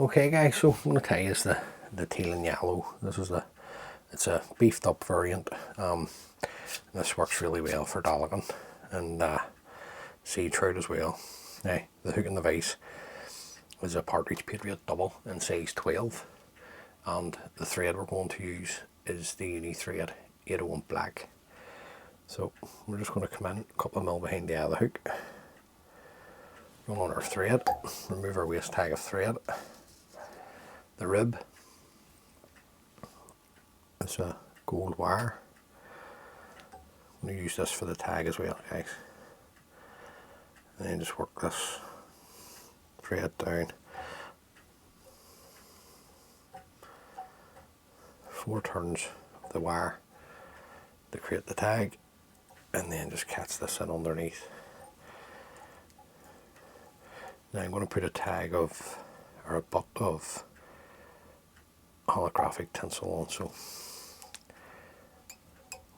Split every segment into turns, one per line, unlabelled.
Okay guys, so I'm going to tell you is the teal and yellow. It's a beefed up variant. This works really well for dolligan and sea trout as well. Now, the hook and the vise is a partridge patriot double in size 12, and the thread we're going to use is the uni thread 801 black. So we're just going to come in a couple of mil behind the other hook, run on our thread, remove our waist tag of thread. The rib is a gold wire. I'm going to use this for the tag as well, guys. And then just work this thread down. 4 turns of the wire to create the tag, and then just catch this in underneath. Now I'm going to put a tag of, or a butt of holographic tinsel on, so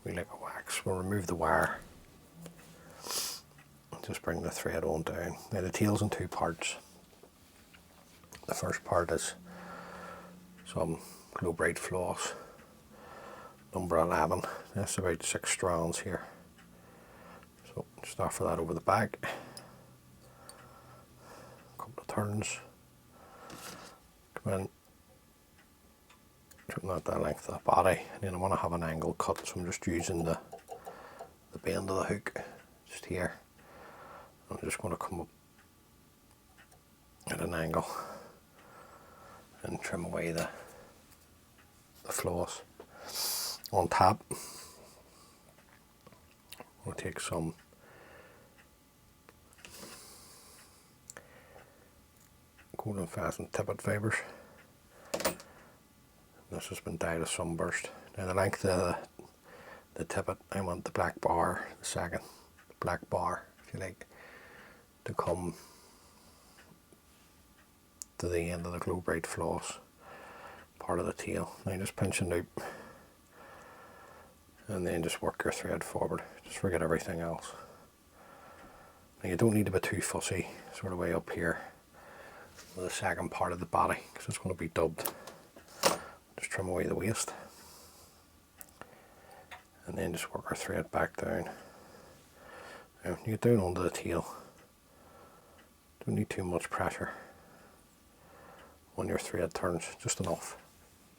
we like a wax. We'll remove the wire, just bring the thread on down. Now the tail's in 2 parts. The first part is some glow bright floss, number 11. That's about 6 strands here. So just offer that over the back. A couple of turns. Come in. Trim that the length of the body, and then I want to have an angle cut, so I'm just using the bend of the hook just here. I'm just going to come up at an angle and trim away the floss. On top, we'll take some golden fastened tippet fibres. This has been dyed a sunburst. Now the length of the tippet, I want the black bar, the second black bar, if you like, to come to the end of the glow bright floss part of the tail. Now just pinch and loop, and then just work your thread forward. Just forget everything else. Now you don't need to be too fussy, sort of way up here with the second part of the body, because it's going to be dubbed. Just trim away the waist, and then just work our thread back down. Now when you get down onto the tail, don't need too much pressure when your thread turns, just enough.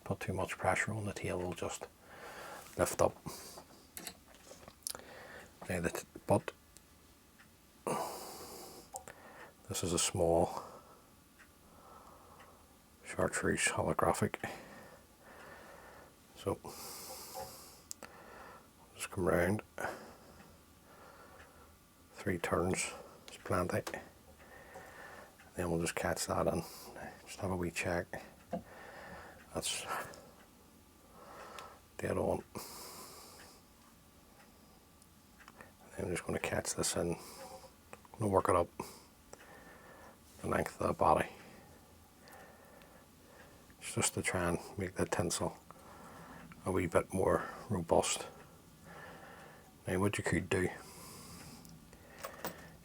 Put too much pressure on the tail, will just lift up. Now the butt, this is a small chartreuse holographic. So just come round, 3 turns, just plant it, then we'll just catch that in. Just have a wee check. That's dead on. And I'm just going to catch this in. I'm going to work it up the length of the body. It's just to try and make the tinsel a wee bit more robust. Now what you could do, you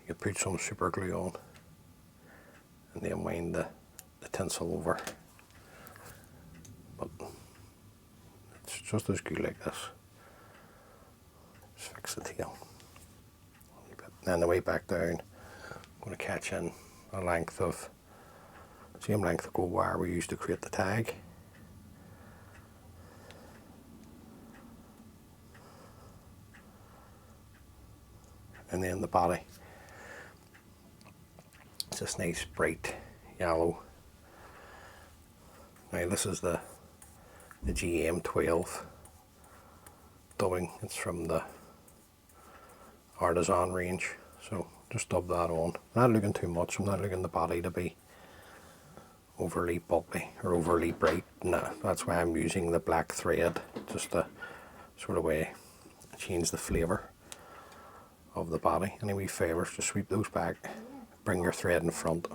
could put some super glue on and then wind the tinsel over, but it's just as good like this. Just fix the tail a wee bit. Then the way back down, I'm going to catch in a length of, same length of gold wire we used to create the tag. And then the body, it's this nice bright yellow. Now this is the GM12 dubbing. It's from the Artisan range, so just dub that on. I'm not looking too much. I'm not looking the body to be overly bulky or overly bright. No, that's why I'm using the black thread, just to sort of way change the flavour of the body. Any wee fibres, just sweep those back, bring your thread in front.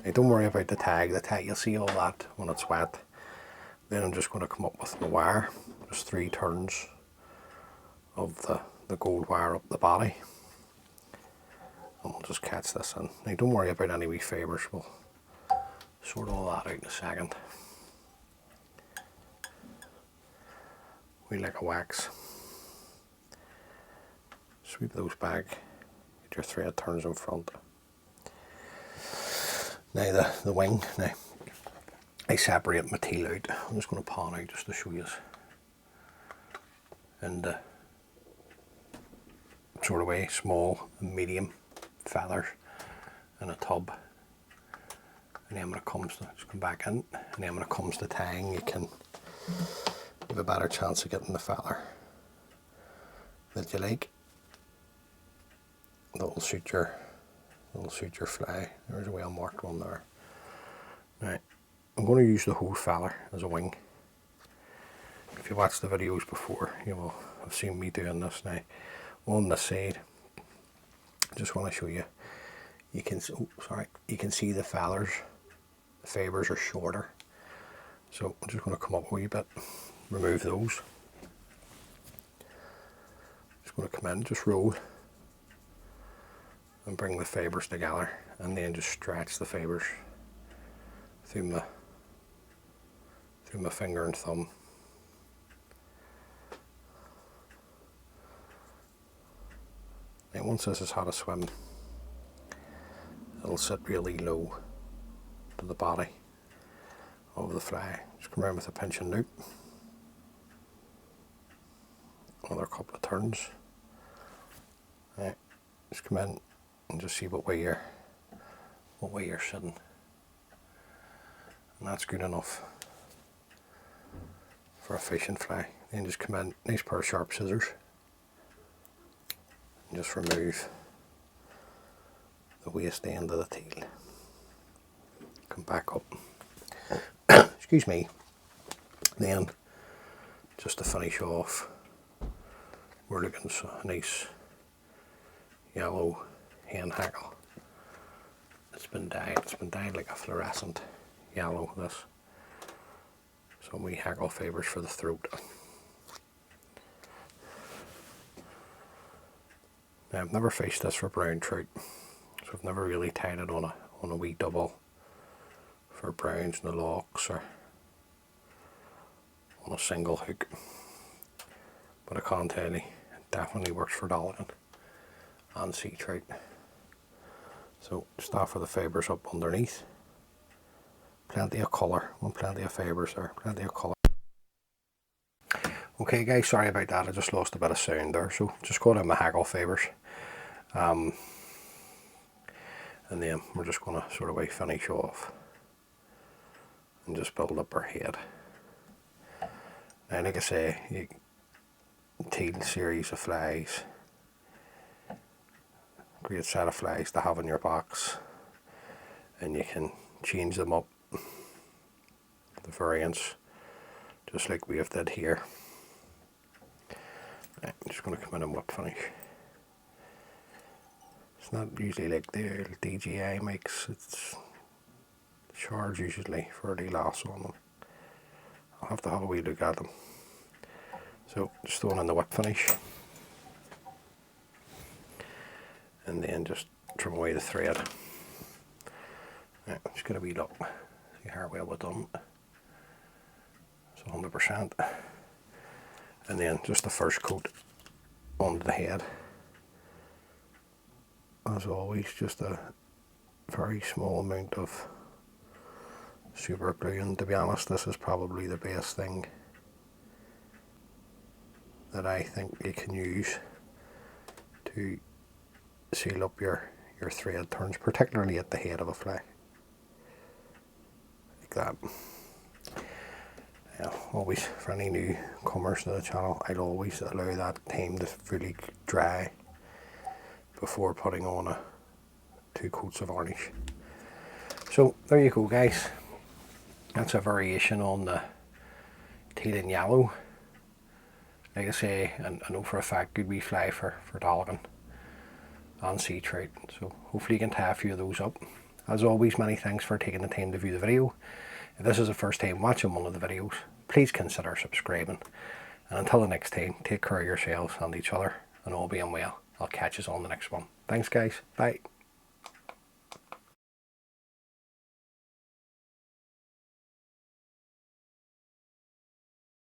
Now don't worry about the tag, you'll see all that when it's wet. Then I'm just going to come up with my wire, just 3 turns of the gold wire up the body, and we'll just catch this in. Now don't worry about any wee fibres, we'll Sort all that out in a second. We like a wax. Sweep those back. Get your thread turns in front. Now the wing. Now I separate my teal out. I'm just going to pan out just to show you. And sort of way, small and medium feathers in a tub. And then when it comes to, just come back in, and then when it comes to tying, you have a better chance of getting the feather that you like. That'll suit your fly. There's a well marked one there. Now, I'm going to use the whole feather as a wing. If you watched the videos before, you will have seen me doing this now. On this side, I just want to show you. You can see the feathers. The fibres are shorter, so I'm just going to come up a wee bit, remove those. Just going to come in, just roll, and bring the fibres together, and then just stretch the fibres through my finger and thumb. Now once this is how to swim, it'll sit really low to the body of the fly. Just come around with a pinch and loop. Another couple of turns. Right. Just come in and just see what way you're sitting. And that's good enough for a fishing fly. Then just come in, nice pair of sharp scissors, and just remove the waist end of the tail. Come back up. Excuse me. Then, just to finish off, we're looking for a nice yellow hen hackle. It's been dyed like a fluorescent yellow, this. Some wee hackle fibres for the throat. Now, I've never fished this for brown trout, so I've never really tied it on a wee double for browns and the locks, or on a single hook. But I can't tell you, it definitely works for Dolligan and sea trout. So just offer the fibres up underneath. Plenty of colour, and plenty of fibres there, plenty of colour. Okay guys, sorry about that, I just lost a bit of sound there, so just got in my hackle fibres. And then we're just going to sort of finish off and just build up our head. Now like I say, Teal series of flies, great set of flies to have in your box, and you can change them up, the variants, just like we have did here. I'm just going to come in and whip finish. It's not usually like the DJI makes, it's charge usually fairly loss on them. I'll have to have a wee look at them. So just throwing in the whip finish, and then just trim away the thread. Right, just get a wee look, see how well we've done. It's 100%. And then just the first coat onto the head. As always, just a very small amount of super glue, and to be honest, this is probably the best thing that I think you can use to seal up your thread turns, particularly at the head of a fly, like that. Always, for any newcomers to the channel, I'd always allow that time to fully dry before putting on 2 coats of varnish. So there you go guys, that's a variation on the teal and yellow. Like I say, and I know for a fact, good wee fly for Dolligan and sea trout. So hopefully you can tie a few of those up. As always, many thanks for taking the time to view the video. If this is the first time watching one of the videos, please consider subscribing. And until the next time, take care of yourselves and each other, and all being well, I'll catch you on the next one. Thanks guys, bye.